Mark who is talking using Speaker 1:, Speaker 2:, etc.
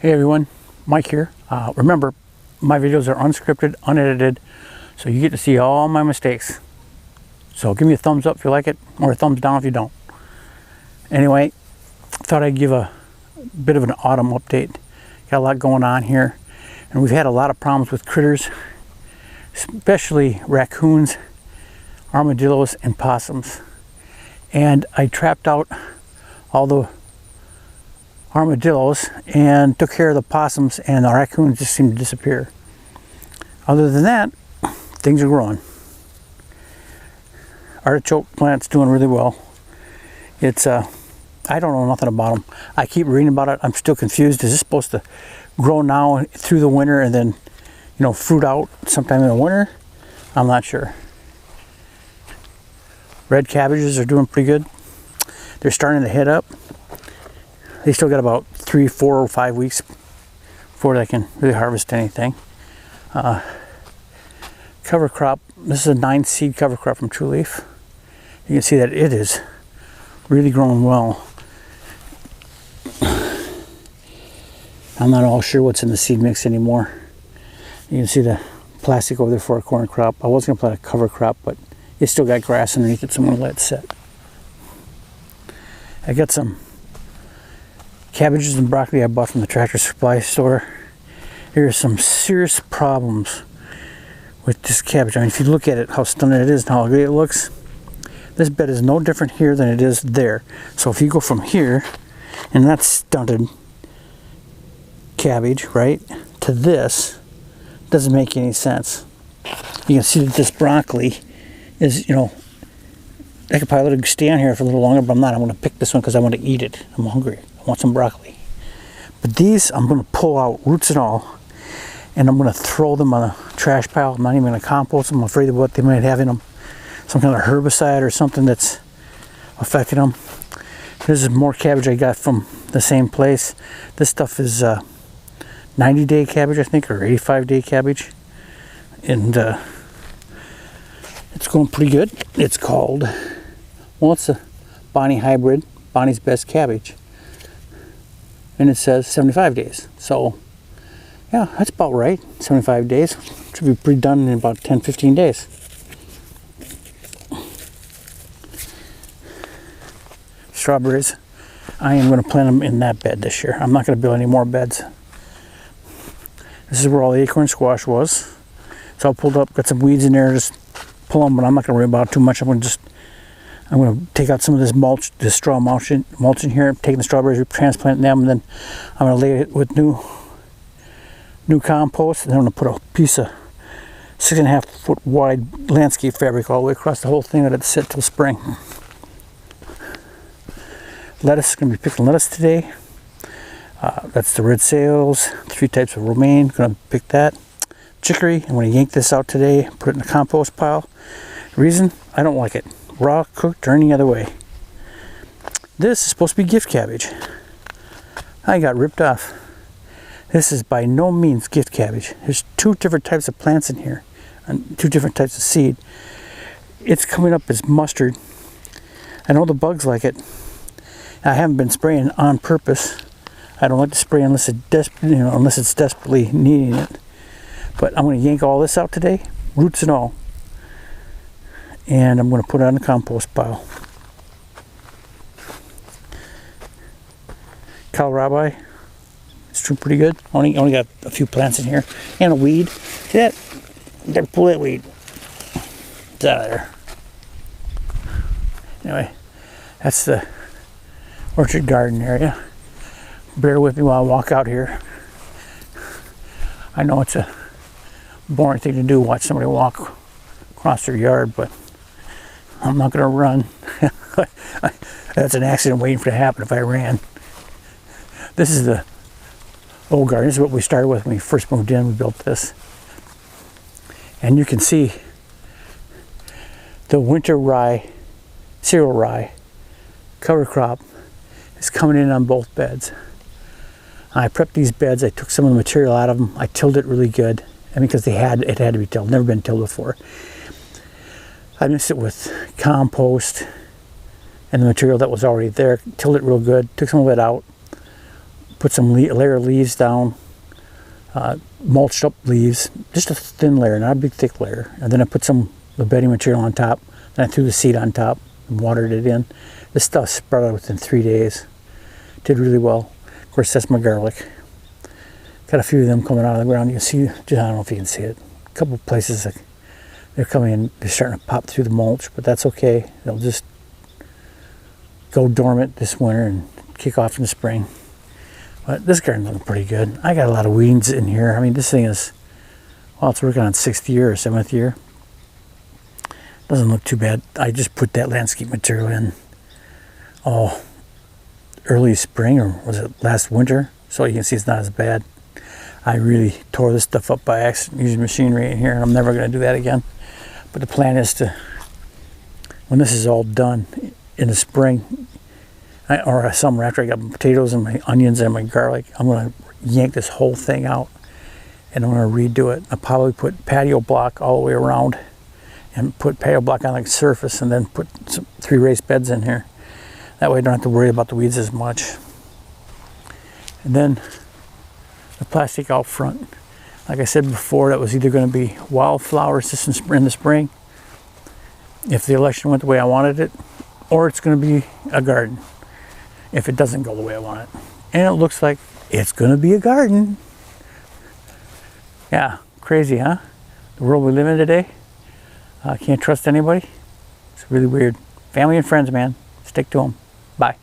Speaker 1: Hey everyone, Mike here. Remember, my videos are unscripted, unedited, so you get to see all my mistakes. So give me a thumbs up if you like it, or a thumbs down if you don't. Anyway, thought I'd give a bit of an autumn update. Got a lot going on here, and we've had a lot of problems with critters, especially raccoons, armadillos, and possums. And I trapped out all the armadillos and took care of the possums, and the raccoons just seemed to disappear. Other than that, things are growing. Artichoke plant's doing really well. It's I don't know nothing about them. I keep reading about it. I'm still confused. Is this supposed to grow now through the winter and then, you know, fruit out sometime in the winter? I'm not sure. Red cabbages are doing pretty good. They're starting to head up. They still got about 3, 4, or 5 weeks before they can really harvest anything. Cover crop. This is a 9-seed cover crop from True Leaf. You can see that it is really growing well. I'm not all sure what's in the seed mix anymore. You can see the plastic over there for a corn crop. I was going to plant a cover crop, but it's still got grass underneath it, so I'm going to let it sit. I got some cabbages and broccoli I bought from the Tractor Supply store. There are some serious problems with this cabbage. I mean, if you look at it, how stunning it is and how great it looks, this bed is no different here than it is there. So if you go from here, and that's stunted cabbage, right, to this, doesn't make any sense. You can see that this broccoli is, you know, I could probably let it stay on here for a little longer, but I'm not. I'm going to pick this one because I want to eat it. I'm hungry. I want some broccoli. But these, I'm going to pull out, roots and all, and I'm going to throw them on a trash pile. I'm not even going to compost them. I'm afraid of what they might have in them. Some kind of herbicide or something that's affecting them. This is more cabbage I got from the same place. This stuff is 90-day cabbage, I think, or 85-day cabbage. And it's going pretty good. It's called, well, it's a Bonnie hybrid, Bonnie's Best Cabbage. And it says 75 days. So, yeah, that's about right. 75 days. Should be pretty done in about 10-15 days. Strawberries, I am going to plant them in that bed this year. I'm not going to build any more beds. This is where all the acorn squash was. It's all pulled up, got some weeds in there, just pull them, but I'm not going to worry about it too much. I'm going to take out some of this mulch, this straw mulch in here, taking the strawberries, transplanting them, and then I'm going to lay it with new compost, and then I'm going to put a piece of 6.5 foot wide landscape fabric all the way across the whole thing, and let it sit till spring. Lettuce, going to be picking lettuce today. That's the red sales, 3 types of romaine, going to pick that. Chicory, I'm going to yank this out today, put it in the compost pile. Reason, I don't like it. Raw, cooked, or any other way. This is supposed to be gift cabbage. I got ripped off. This is by no means gift cabbage. There's 2 different types of plants in here, and 2 different types of seed. It's coming up as mustard. I know the bugs like it. I haven't been spraying on purpose. I don't like to spray unless it's desperately needing it. But I'm going to yank all this out today, roots and all, and I'm going to put it on the compost pile. Kohlrabi, it's doing pretty good. Only got a few plants in here, and a weed. See that? Gotta pull that weed. It's out of there. Anyway, that's the orchard garden area. Bear with me while I walk out here. I know it's a boring thing to do, watch somebody walk across their yard, but I'm not going to run. That's an accident waiting for it to happen if I ran. This is the old garden. This is what we started with when we first moved in. We built this. And you can see the winter rye, cereal rye, cover crop is coming in on both beds. I prepped these beds. I took some of the material out of them. I tilled it really good. And because it had to be tilled, never been tilled before. I mixed it with compost and the material that was already there, tilled it real good, took some of it out, put some layer of leaves down, mulched up leaves, just a thin layer, not a big thick layer. And then I put some the bedding material on top. Then I threw the seed on top and watered it in. This stuff sprouted within 3 days. Did really well. Of course, that's my garlic. Got a few of them coming out of the ground. You can see, I don't know if you can see it. A couple of places they're coming in, they're starting to pop through the mulch, but that's okay. They'll just go dormant this winter and kick off in the spring. But this garden's looking pretty good. I got a lot of weeds in here. I mean, this thing is, well, it's working on 6th year or 7th year. Doesn't look too bad. I just put that landscape material in, early spring, or was it last winter? So you can see it's not as bad. I really tore this stuff up by accident using machinery in here, and I'm never going to do that again. But the plan is to, when this is all done in the spring, or summer, after I got my potatoes and my onions and my garlic, I'm going to yank this whole thing out and I'm going to redo it. I'll probably put patio block all the way around and put patio block on the surface, and then put 3 raised beds in here. That way I don't have to worry about the weeds as much. And then the plastic out front. Like I said before, that was either going to be wildflowers in the spring, if the election went the way I wanted it, or it's going to be a garden if it doesn't go the way I want it. And it looks like it's going to be a garden. Yeah, crazy, huh? The world we live in today. Can't trust anybody. It's really weird. Family and friends, man. Stick to them. Bye.